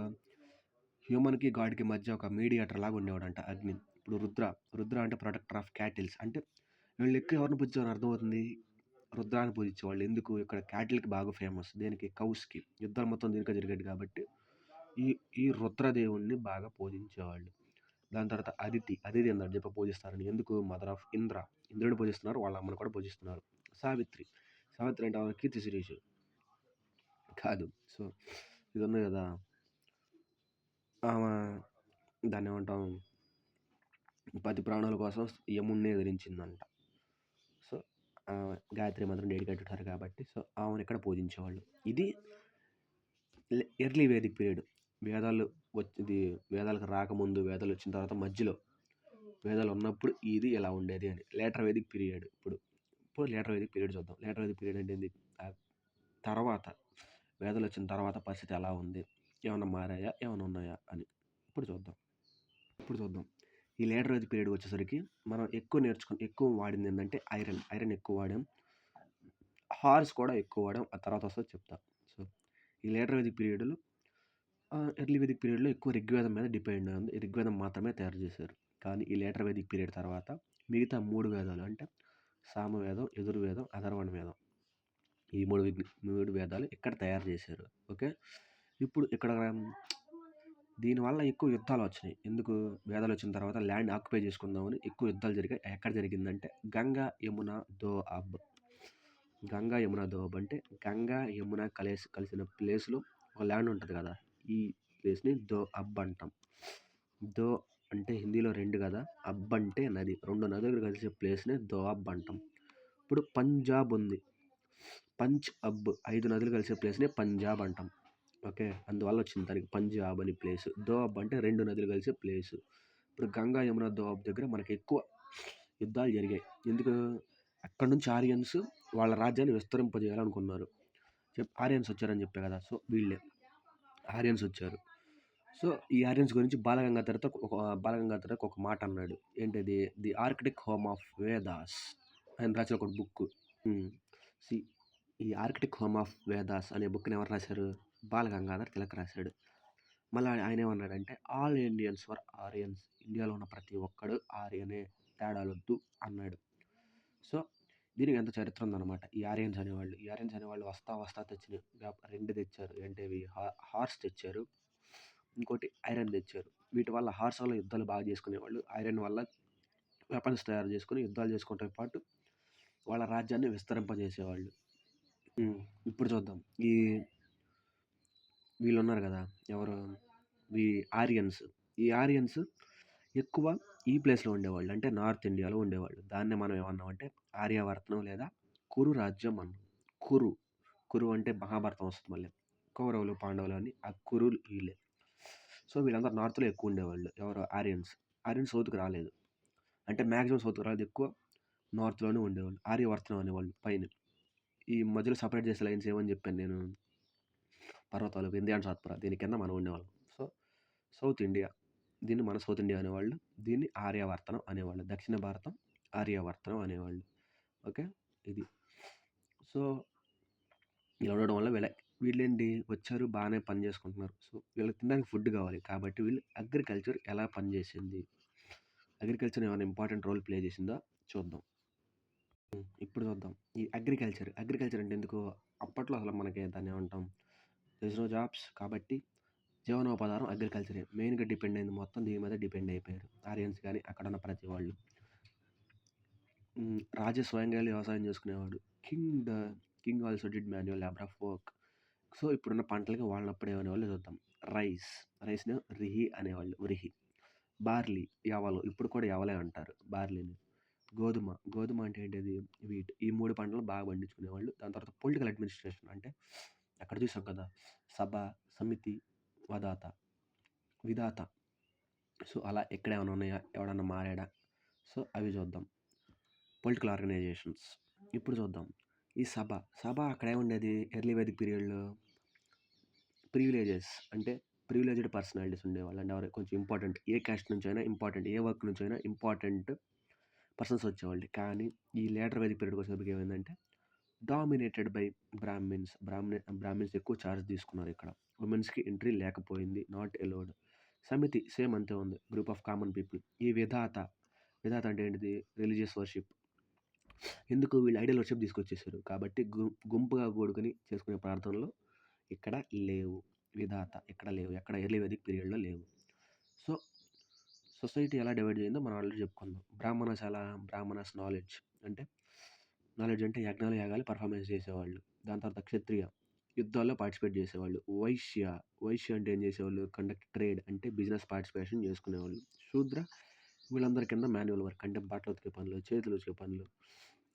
హ్యూమన్కి గాడ్కి మధ్య ఒక మీడియేటర్ లాగా ఉండేవాడంట అగ్ని. ఇప్పుడు రుద్ర అంటే ప్రొటెక్టర్ ఆఫ్ క్యాటిల్స్. అంటే వీళ్ళు ఎక్కువ ఎవరిని పూజించేవారు అర్థమవుతుంది, రుద్రాన్ని పూజించేవాళ్ళు. ఎందుకు? ఇక్కడ క్యాటిల్కి బాగా ఫేమస్, దేనికి? కౌస్కి. యుద్ధాలు మొత్తం దీనికే జరిగేది కాబట్టి ఈ రుద్రదేవుణ్ణి బాగా పూజించేవాళ్ళు. దాని తర్వాత అదితి అందరు చెప్పి పూజిస్తారని. ఎందుకు? మదర్ ఆఫ్ ఇంద్రుడిని పూజిస్తున్నారు, వాళ్ళ అమ్మను కూడా పూజిస్తున్నారు. సావిత్రి అంటే ఆమె కీర్తి శిరీష్ కాదు. సో ఇది ఉంది కదా, ఆమె దాన్ని ఏమంటాం, 10 ప్రాణాల కోసం యముణ్ణి ఎదిరించిందంట. సో గాయత్రి మంత్రం డెడికేట్ ఉంటారు కాబట్టి సో ఆమెను ఇక్కడ పూజించేవాళ్ళు. ఇది ఎర్లీ వేదిక్ పీరియడ్. వేదాలకు రాకముందు, వేదాలు వచ్చిన తర్వాత మధ్యలో, వేదాలు ఉన్నప్పుడు ఇది ఎలా ఉండేది అని. Later Vedic period. ఇప్పుడు లేటర్ వేదిక్ పీరియడ్ చూద్దాం. లేటర్ వేదిక్ పీరియడ్ అంటే ఏంది? తర్వాత వేదాలు వచ్చిన తర్వాత పరిస్థితి ఎలా ఉంది, ఏమైనా మారాయా, ఏమైనా ఉన్నాయా అని ఇప్పుడు చూద్దాం. ఈ లేటర్ వేదిక్ పీరియడ్ వచ్చేసరికి మనం ఎక్కువ వాడింది ఏంటంటే ఐరన్ ఎక్కువ వాడాం, హార్స్ కూడా ఎక్కువ వాడాం. ఆ తర్వాత వస్తుంది చెప్తా. సో ఈ లేటర్ వేదిక్ పీరియడ్లో ఎర్లీ వేదిక్ పీరియడ్లో ఎక్కువ ఋగ్వేదం మీద డిపెండ్ ఉంది. ఋగ్వేదం మాత్రమే తయారు చేశారు. కానీ ఈ లేటర్ వేదిక్ పీరియడ్ తర్వాత మిగతా 3 వేదాలు అంటే సామవేదం, యజుర్వేదం, అథర్వణ వేదం, ఈ 3 వేదాలు ఇక్కడ తయారు చేశారు. ఓకే. ఇప్పుడు ఇక్కడ దీనివల్ల ఎక్కువ యుద్ధాలు వచ్చినాయి. ఎందుకు? వేదాలు వచ్చిన తర్వాత ల్యాండ్ ఆక్యుపై చేసుకుందామని ఎక్కువ యుద్ధాలు జరిగాయి. ఎక్కడ జరిగిందంటే గంగా యమున దోఅబ్ అంటే గంగా యమున కలిసిన ప్లేస్లో ఒక ల్యాండ్ ఉంటది కదా! ఈ ప్లేస్‌ని దోఅబ్ అంటాం. దో అంటే హిందీలో 2 కదా! అబ్ అంటే నది. 2 నదులు కలిసే ప్లేస్‌ని దోఅబ్ అంటాం. ఇప్పుడు పంజాబ్ ఉంది. పంచ్ అబ్ 5 నదులు కలిసే ప్లేస్‌ని పంజాబ్ అంటాం. ఓకే. అందువల్ల వచ్చింది దానికి పంజాబ్ అని ప్లేస్. దోఅబ్ అంటే 2 నదులు కలిసే ప్లేసు. ఇప్పుడు గంగా, యమున, దోఅబ్ దగ్గర మనకి ఎక్కువ యుద్ధాలు జరిగాయి. ఎందుకు? అక్కడి నుంచి ఆరియన్స్ వాళ్ళ రాజ్యాన్ని విస్తరింపజేయాలనుకున్నారు. ఆరియన్స్ వచ్చారని చెప్పా కదా! సో, వీళ్ళే ఆరియన్స్ వచ్చారు. సో, ఈ ఆరియన్స్ గురించి బాలగంగాధరకి ఒక మాట అన్నాడు. ఏంటది? The Arctic home of Vedas ఆయన రాసిన ఒక బుక్. సి ఈ ఆర్కిటిక్ హోమ్ ఆఫ్ వేదాస్ అనే బుక్‌ని ఎవరు రాశారు? బాలగంగాధర్ తిలక్ రాశాడు. మళ్ళీ ఆయన ఏమన్నాడంటే ఆల్ ఇండియన్స్ వర్ ఆరియన్స్. ఇండియాలో ఉన్న ప్రతి ఒక్కడు ఆర్యనే, తేడాలొద్దు అన్నాడు. సో, దీనికి ఎంత చరిత్ర ఉందన్నమాట. ఈ ఆరియన్స్ అనేవాళ్ళు వస్తా తెచ్చిన 2 తెచ్చారు. ఏంటివి? హార్స్ తెచ్చారు. ఇంకోటి ఐరన్ తెచ్చారు. వీటి వల్ల హార్స్ వల్ల యుద్ధాలు బాగా చేసుకునేవాళ్ళు. ఐరన్ వల్ల వెపన్స్ తయారు చేసుకొని యుద్ధాలు చేసుకోవడంతో పాటు వాళ్ళ రాజ్యాన్ని విస్తరింపజేసేవాళ్ళు. ఇప్పుడు చూద్దాం. వీళ్ళున్నారు కదా! ఎవరు? ఆరియన్స్. ఈ ఆరియన్స్ ఎక్కువ ఈ ప్లేస్‌లో ఉండేవాళ్ళు. అంటే నార్త్ ఇండియాలో ఉండేవాళ్ళు. దాన్నే మనం ఏమన్నామంటే ఆర్యావర్తనం లేదా కురు రాజ్యం అన్నాం. కురు అంటే మహాభారతం వస్తుంది మళ్ళీ. కౌరవులు, పాండవులు అని ఆ కురులు వీళ్ళే. సో, వీళ్ళందరూ నార్త్‌లో ఎక్కువ ఉండేవాళ్ళు. ఎవరు? ఆరియన్స్. ఆరియన్స్ సౌత్‌కి రాలేదు. అంటే మ్యాక్సిమం సౌత్‌కి రాలేదు. ఎక్కువ నార్త్‌లోనే ఉండేవాళ్ళు. ఆర్యవర్తనం అనేవాళ్ళు పైన. ఈ మధ్యలో సెపరేట్ చేసే లైన్స్ ఏమని చెప్పాను నేను? పర్వతాలు వింధ్య అండ్ సాత్పురా. దీని కింద మనం ఉండేవాళ్ళం. So, south India. దీన్ని మన సౌత్ ఇండియా అనేవాళ్ళు. దీన్ని ఆర్యావర్తనం అనేవాళ్ళు. దక్షిణ భారతం ఆర్యావర్తనం అనేవాళ్ళు. ఓకే. ఇది. సో, ఇలా ఉండడం వల్ల వీళ్ళేంటి వచ్చారు బాగానే పని చేసుకుంటున్నారు. సో, వీళ్ళకి తినడానికి ఫుడ్ కావాలి. కాబట్టి వీళ్ళు అగ్రికల్చర్ ఎలా పనిచేసింది? అగ్రికల్చర్ ఏమైనా ఇంపార్టెంట్ రోల్ ప్లే చేసిందా చూద్దాం. ఇప్పుడు చూద్దాం. ఈ అగ్రికల్చర్ అంటే ఎందుకు? అప్పట్లో అసలు మనకి దాన్ని ఏమంటాం? There is no jobs. కాబట్టి జీవనోపాధారం అగ్రికల్చరే. మెయిన్‌గా డిపెండ్ అయింది మొత్తం దీని మీద డిపెండ్ అయిపోయారు. ఆరియన్స్ కానీ అక్కడున్న ప్రతి వాళ్ళు. రాజు స్వయంగా వెళ్ళి వ్యవసాయం చేసుకునేవాడు. King also did manual labour of work. So, ఇప్పుడున్న పంటలకి వాళ్ళనప్పుడు ఏమనేవాళ్ళు చూద్దాం. రైస్‌ని రిహి అనేవాళ్ళు. బార్లీ, యవలు. ఇప్పుడు కూడా యవలే అంటారు బార్లీని. గోధుమ అంటే ఏంటిది? వీట్. ఈ 3 పంటలు బాగా పండించుకునేవాళ్ళు. దాని తర్వాత పొలిటికల్ అడ్మినిస్ట్రేషన్ అంటే అక్కడ చూసాం కదా! సభ, సమితి, విధాత. సో, అలా ఎక్కడేమైనా ఉన్నాయా? ఎవడన్నా మారాడా? సో, అవి చూద్దాం. Political organisations. ఇప్పుడు చూద్దాం. ఈ సభ అక్కడ ఏముండేది? ఎర్లీ వేదిక్ పీరియడ్‌లో ప్రివిలేజ్డ్ పర్సనాలిటీస్ ఉండేవాళ్ళు. అంటే ఎవరు కొంచెం ఇంపార్టెంట్. ఏ కాస్ట్ నుంచైనా ఇంపార్టెంట్. ఏ వర్క్ నుంచైనా ఇంపార్టెంట్ పర్సన్స్ వచ్చేవాళ్ళు. కానీ ఈ లేటర్ వేదిక్ పీరియడ్‌కి వచ్చేసరికి ఏమైందంటే డామినేటెడ్ బై బ్రాహ్మిన్స్ ఎక్కువ చార్జ్ తీసుకున్నారు ఇక్కడ. ఉమెన్స్‌కి ఎంట్రీ లేకపోయింది. Not allowed. సమితి సేమ్ అంతే ఉంది. Group of common people. ఈ విధాత అంటే ఏంటిది? Religious worship. ఎందుకు? వీళ్ళు ఐడల్ వర్షిప్ తీసుకొచ్చేసారు. కాబట్టి గుంపుగా కూడుకొని చేసుకునే ప్రార్థనలు ఇక్కడ లేవు. ఇక్కడ లేవు. ఎక్కడ? ఎర్లీ వేదిక్ పీరియడ్‌లో లేవు. సో, సొసైటీ ఎలా డివైడ్ అయిందో మనం ఆల్రెడీ చెప్పుకున్నాం. బ్రాహ్మణస్ నాలెడ్జ్ అంటే యజ్ఞాలు, యాగాలు పర్ఫార్మెన్స్ చేసేవాళ్ళు. దాని తర్వాత క్షత్రియ యుద్ధాల్లో పార్టిసిపేట్ చేసేవాళ్ళు. వైశ్య అంటే ఏం చేసేవాళ్ళు? కండక్ట్ ట్రేడ్ అంటే బిజినెస్ పార్టిసిపేషన్ చేసుకునేవాళ్ళు. శూద్ర వీళ్ళందరి కింద మాన్యువల్ వర్క్ అంటే బట్టలు ఉతికే పనులు, చేతులు ఉతికే పనులు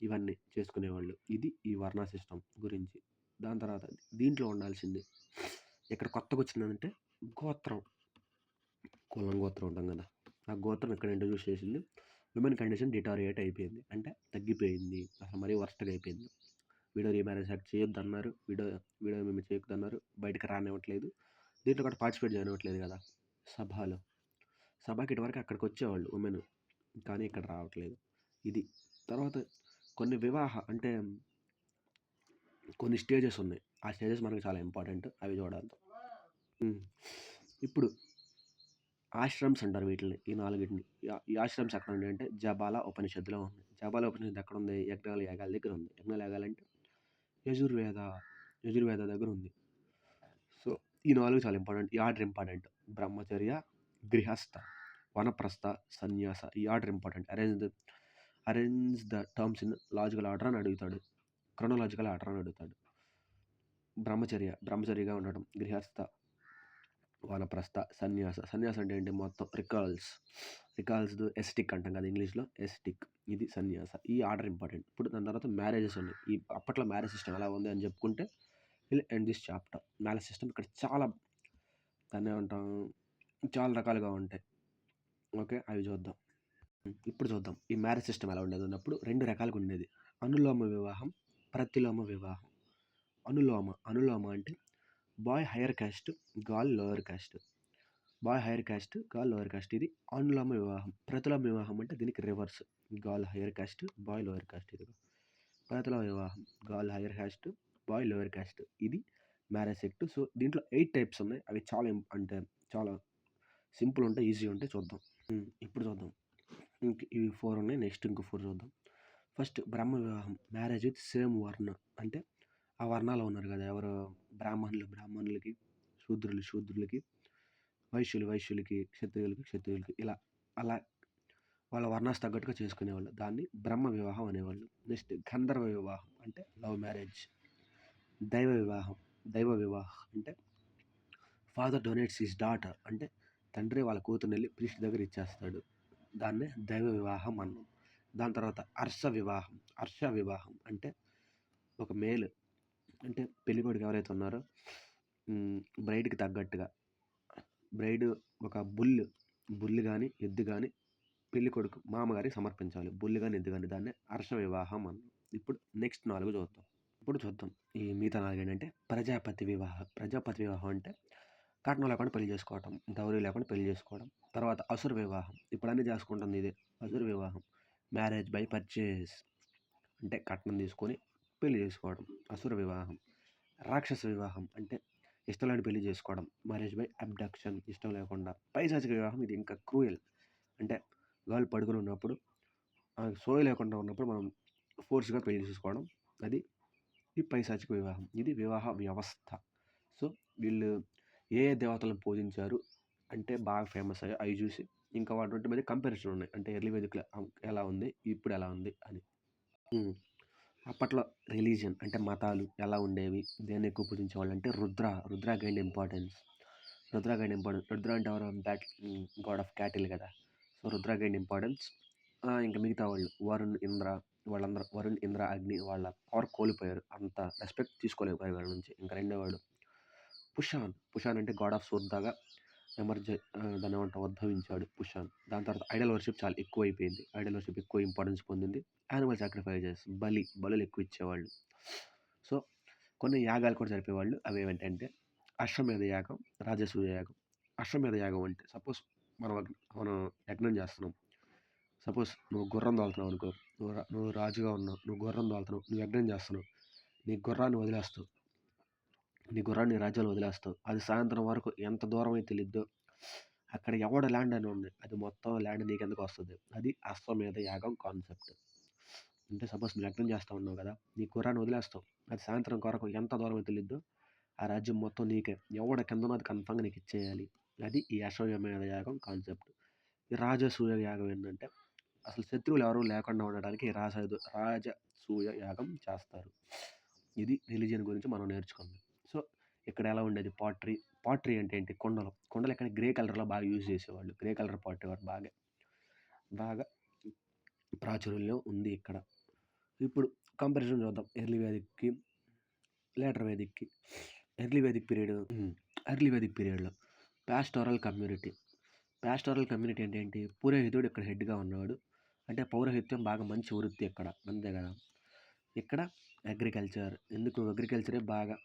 ఇవన్నీ చేసుకునేవాళ్ళు. ఇది ఈ వర్ణ సిస్టమ్ గురించి. దాని తర్వాత దీంట్లో ఉండాల్సింది ఇక్కడ కొత్తగా వచ్చిందంటే గోత్రం. గోత్రం ఉంటాం కదా! ఆ గోత్రం ఇక్కడ ఇంట్రడ్యూస్ చేసింది. విమెన్ కండిషన్ డిటారియేట్ అయిపోయింది. అంటే తగ్గిపోయింది. అసలు మరీ వర్స్ట్‌గా అయిపోయింది. వీడియో రీమ్యారేజ్ యాక్ట్ చేయొద్దన్నారు. వీడియో మేము చేయొద్దన్నారు. బయటకి రానివ్వట్లేదు. దీంట్లో కూడా పార్టిసిపేట్ చేయనివ్వట్లేదు కదా! సభకి ఇటువరకు అక్కడికి వచ్చేవాళ్ళు ఉమెన్. కానీ ఇక్కడ రావట్లేదు. ఇది. తర్వాత కొన్ని అంటే కొన్ని స్టేజెస్ ఉన్నాయి. ఆ స్టేజెస్ మనకు చాలా ఇంపార్టెంట్. అవి చూడాలి. ఇప్పుడు ఆశ్రమ్స్ అంటారు వీటిని. ఈ 4టిని. ఈ ఆశ్రమ్స్ ఎక్కడ ఉన్నాయంటే జబాలా ఉపనిషత్తులో ఉంది. జబాలా ఉపనిషత్తు ఎక్కడ ఉంది? యజ్ఞాలు, యాగాల దగ్గర ఉంది. యజ్ఞాలు, యాగాలంటే యజుర్వేద దగ్గర ఉంది. సో, ఈ 4 చాలా ఇంపార్టెంట్. ఈ ఆర్డర్ ఇంపార్టెంట్. బ్రహ్మచర్య, గృహస్థ, వనప్రస్థ, సన్యాస. ఈ order important. Arrange the terms in logical order అని అడుగుతాడు. క్రొనలాజికల్ ఆర్డర్ అని అడుగుతాడు. బ్రహ్మచర్యగా ఉండడం. గృహస్థ, వానప్రస్థ, సన్యాస. సన్యాస అంటే ఏంటి? మొత్తం రికాల్స్‌ది ఎస్టిక్ అంటాం కదా ఇంగ్లీష్‌లో. ఎస్టిక్ ఇది సన్యాస. ఈ ఆర్డర్ ఇంపార్టెంట్. ఇప్పుడు దాని తర్వాత మ్యారేజెస్ ఉన్నాయి. అప్పట్లో మ్యారేజ్ సిస్టమ్ ఎలా ఉంది అని చెప్పుకుంటే will end this chapter. Marriage system ఇక్కడ దాన్నేమంటాం, చాలా రకాలుగా ఉంటాయి. ఓకే. అవి చూద్దాం. ఇప్పుడు చూద్దాం ఈ మ్యారేజ్ సిస్టమ్ ఎలా ఉండేది అన్నప్పుడు 2 రకాలుగా ఉండేది. అనులోమ వివాహం, ప్రతిలోమ వివాహం. అనులోమ అంటే boy higher caste, girl lower caste. ఇది అనులోమ వివాహం. ప్రతిలోమ వివాహం అంటే దీనికి reverse. Girl higher caste, boy lower caste. ఇది ప్రతిలోమ వివాహం, girl higher caste, boy lower caste. ఇది మ్యారేజ్ సెక్ట్. సో దీంట్లో 8 టైప్స్ ఉన్నాయి. అవి చాలా సింపుల్ ఉంటాయి, ఈజీ ఉంటాయి. చూద్దాం. ఇప్పుడు చూద్దాం. ఇవి 4 ఉన్నాయి. నెక్స్ట్ ఇంకో 4 చూద్దాం. ఫస్ట్ బ్రహ్మ వివాహం, మ్యారేజ్ విత్ సేమ్ వర్ణ. అంటే ఆ వర్ణాలు ఉన్నారు కదా, ఎవరు? బ్రాహ్మణులకి, శూద్రులకి, వైశ్యులకి, క్షత్రియులకి అలా వాళ్ళ వర్ణాస్ తగ్గట్టుగా చేసుకునేవాళ్ళు. దాన్ని బ్రహ్మ వివాహం అనేవాళ్ళు. నెక్స్ట్ గంధర్వ వివాహం అంటే లవ్ మ్యారేజ్. దైవ వివాహం అంటే ఫాదర్ డొనేట్స్ హిస్ డాటర్. అంటే తండ్రి వాళ్ళ కూతుర్ని వెళ్ళి ప్రీస్ట్ దగ్గర ఇచ్చేస్తాడు. దాన్నే దైవ వివాహం అన్నాం. దాని తర్వాత హర్ష వివాహం అంటే ఒక మేల్ అంటే పెళ్ళికొడుకు ఎవరైతే ఉన్నారో బ్రైడ్కి తగ్గట్టుగా బ్రైడ్ ఒక బుల్లి కానీ ఎద్దు కానీ పెళ్ళికొడుకు మామగారికి సమర్పించాలి. బుల్లి కానీ ఎద్దు కానీ. దాన్నే హర్ష వివాహం అన్నాం. ఇప్పుడు నెక్స్ట్ 4 చూద్దాం. ఈ మిగతా 4 ఏంటంటే ప్రజాపతి వివాహం అంటే కట్నం లేకుండా పెళ్లి చేసుకోవటం, డౌరీ లేకుండా పెళ్లి చేసుకోవడం. తర్వాత అసుర వివాహం, ఇప్పుడు అన్నీ చేసుకుంటుంది ఇది. అసుర వివాహం మ్యారేజ్ బై పర్చేస్ అంటే కట్నం తీసుకొని పెళ్లి చేసుకోవడం, అసుర వివాహం. రాక్షస వివాహం అంటే ఇష్టం లేని పెళ్లి చేసుకోవడం, మ్యారేజ్ బై అబ్డక్షన్, ఇష్టం లేకుండా. పైశాచిక వివాహం ఇది ఇంకా క్రూయల్. అంటే గర్ల్ పడుకుని ఉన్నప్పుడు సోయి లేకుండా ఉన్నప్పుడు మనం ఫోర్స్గా పెళ్లి చేసుకోవడం, అది ఈ పైశాచిక వివాహం. ఇది వివాహ వ్యవస్థ. సో వీళ్ళు ఏ దేవతలను పూజించారు అంటే బాగా ఫేమస్ అయ్యాయి, అవి చూసి ఇంకా వాటి మీద కంపారిజన్ ఉన్నాయి. అంటే ఎర్లీ వేదిక్లో ఎలా ఉంది, ఇప్పుడు ఎలా ఉంది అని. అప్పట్లో రిలీజియన్ అంటే మతాలు ఎలా ఉండేవి, దేన్ని ఎక్కువ పూజించేవాళ్ళు అంటే రుద్ర గైండ్ ఇంపార్టెన్స్. రుద్ర అంటే ఎవరు? గాడ్ ఆఫ్ క్యాటిల్ కదా. So Rudra gained importance. ఇంకా మిగతా వాళ్ళు వరుణ్, ఇంద్ర, అగ్ని వాళ్ళ పవర్ కోల్పోయారు. అంత రెస్పెక్ట్ తీసుకోలేకపోయారు వాళ్ళ నుంచి. ఇంకా రెండోవాడు పుషాన్ అంటే గాడ్ ఆఫ్ సూర్దాగా దాన్ని ఏమంటాం, ఉద్భవించాడు పుషాన్. దాని తర్వాత ఐడల్ వర్షిప్ చాలా ఎక్కువైపోయింది. ఎక్కువ ఇంపార్టెన్స్ పొందింది. యానిమల్ సాక్రిఫైజెస్, బలులు ఎక్కువ ఇచ్చేవాళ్ళు. సో కొన్ని యాగాలు కూడా జరిపేవాళ్ళు. అవి ఏమిటంటే అశ్వమేధ యాగం, రాజసూయ యాగం. అశ్వమేధ యాగం అంటే సపోజ్ మనం యజ్ఞం చేస్తున్నాం. సపోజ్ నువ్వు గుర్రం తోలుతున్నావు అనుకో, నువ్వు రాజుగా ఉన్నావు, నువ్వు గుర్రం తోలుతున్నావు, నువ్వు యజ్ఞం చేస్తున్నావు, నీ గుర్రాన్ని రాజ్యాలు వదిలేస్తావు. అది సాయంత్రం వరకు ఎంత దూరం అయితే తెలియద్దో అక్కడ ఎవడ ల్యాండ్ అని ఉంది, అది మొత్తం ల్యాండ్ నీకెందుకు వస్తుంది. అది అశ్వమేధ యాగం కాన్సెప్ట్. అంటే సపోజ్ నువ్వు యజ్ఞం చేస్తూ ఉన్నావు కదా, నీ గుర్రాన్ని వదిలేస్తావు, అది సాయంత్రం వరకు ఎంత దూరం తెలియద్దో ఆ రాజ్యం మొత్తం నీకే, ఎవడ కింద అది కన్ఫామ్గా నీకు ఇచ్చేయాలి. అది ఈ అశ్వమేధ యాగం కాన్సెప్ట్. ఈ రాజసూయ యాగం ఏంటంటే అసలు శత్రువులు ఎవరు లేకుండా ఉండడానికి రాజసూయ యాగం చేస్తారు. ఇది రిలీజియన్ గురించి మనం నేర్చుకుందాం. సో ఇక్కడ ఎలా ఉండేది పాటరీ అంటే ఏంటి? కొండలు ఎక్కడ గ్రే కలర్లో బాగా యూజ్ చేసేవాళ్ళు. గ్రే కలర్ పాటరీ బాగా ప్రాచుర్యంలో ఉంది ఇక్కడ. ఇప్పుడు కంపారిజన్ చూద్దాం ఎర్లీ వేదిక్కి, లేటర్ వేదిక్కి. ఎర్లీ వేదిక్ పీరియడ్లో పాస్టోరల్ కమ్యూనిటీ అంటే ఏంటి? పురోహితుడు ఇక్కడ హెడ్గా ఉన్నాడు. అంటే పౌరహిత్యం బాగా మంచి వృత్తి ఇక్కడ, అంతే కదా. ఇక్కడ అగ్రికల్చరే బాగా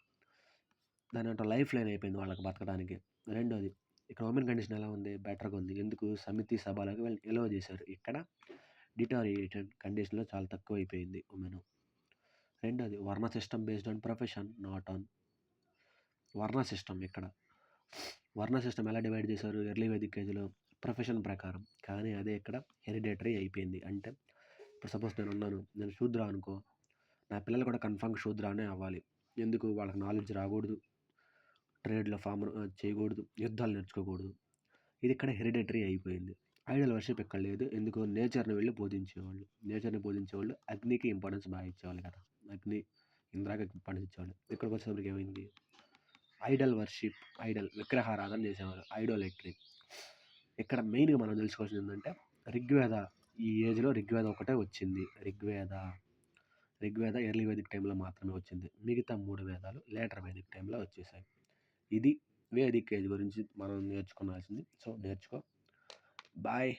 దాని అంటే లైఫ్ లైన్ అయిపోయింది వాళ్ళకి బతకడానికి. రెండోది ఇక్కడ ఉమెన్ కండిషన్ ఎలా ఉంది? బెటర్గా ఉంది. ఎందుకు? సమితి సభలకు వాళ్ళు ఎలో చేశారు. ఇక్కడ డిటారియేటెడ్ కండిషన్లో చాలా తక్కువ అయిపోయింది ఉమెన్. రెండోది వర్ణ system based on profession, not on వర్ణ సిస్టమ్. ఇక్కడ వర్ణ సిస్టమ్ ఎలా డివైడ్ చేశారు ఎర్లీ వేదిక్ ఏజ్లో? ప్రొఫెషన్ ప్రకారం. కానీ అదే ఇక్కడ హెరిడేటరీ అయిపోయింది. అంటే ఇప్పుడు సపోజ్ నేను శూద్ర అనుకో, నా పిల్లలు కూడా కన్ఫామ్గా శూద్ర అనే అవ్వాలి. ఎందుకు? వాళ్ళకి నాలెడ్జ్ రాకూడదు, ట్రేడ్లో చేయకూడదు, యుద్ధాలు నేర్చుకోకూడదు. ఇది ఇక్కడ హెరిడేటరీ అయిపోయింది. ఐడల్ వర్షిప్ ఎక్కడ లేదు. ఎందుకు? నేచర్ని బోధించేవాళ్ళు అగ్నికి ఇంపార్టెన్స్ బాగా ఇచ్చేవాళ్ళు కదా. అగ్ని ఇందిరాకి పండించేవాళ్ళు. ఇక్కడికి వచ్చేసరికి ఏమైంది, ఐడల్ వర్షిప్, విగ్రహారాధన చేసేవారు, ఐడోలెట్రీ. ఇక్కడ మెయిన్గా మనం తెలుసుకోవాల్సింది ఏంటంటే ఋగ్వేద, ఈ ఏజ్లో ఋగ్వేద ఒకటే వచ్చింది. ఋగ్వేద ఎర్లీ వేదిక్ టైంలో మాత్రమే వచ్చింది. మిగతా 3 వేదాలు లేటర్ వేదిక్ టైంలో వచ్చేసాయి. ఇది వేదిక్ ఏజ్ గురించి మనం నేర్చుకోవాల్సింది. సో నేర్చుకో. బాయ్.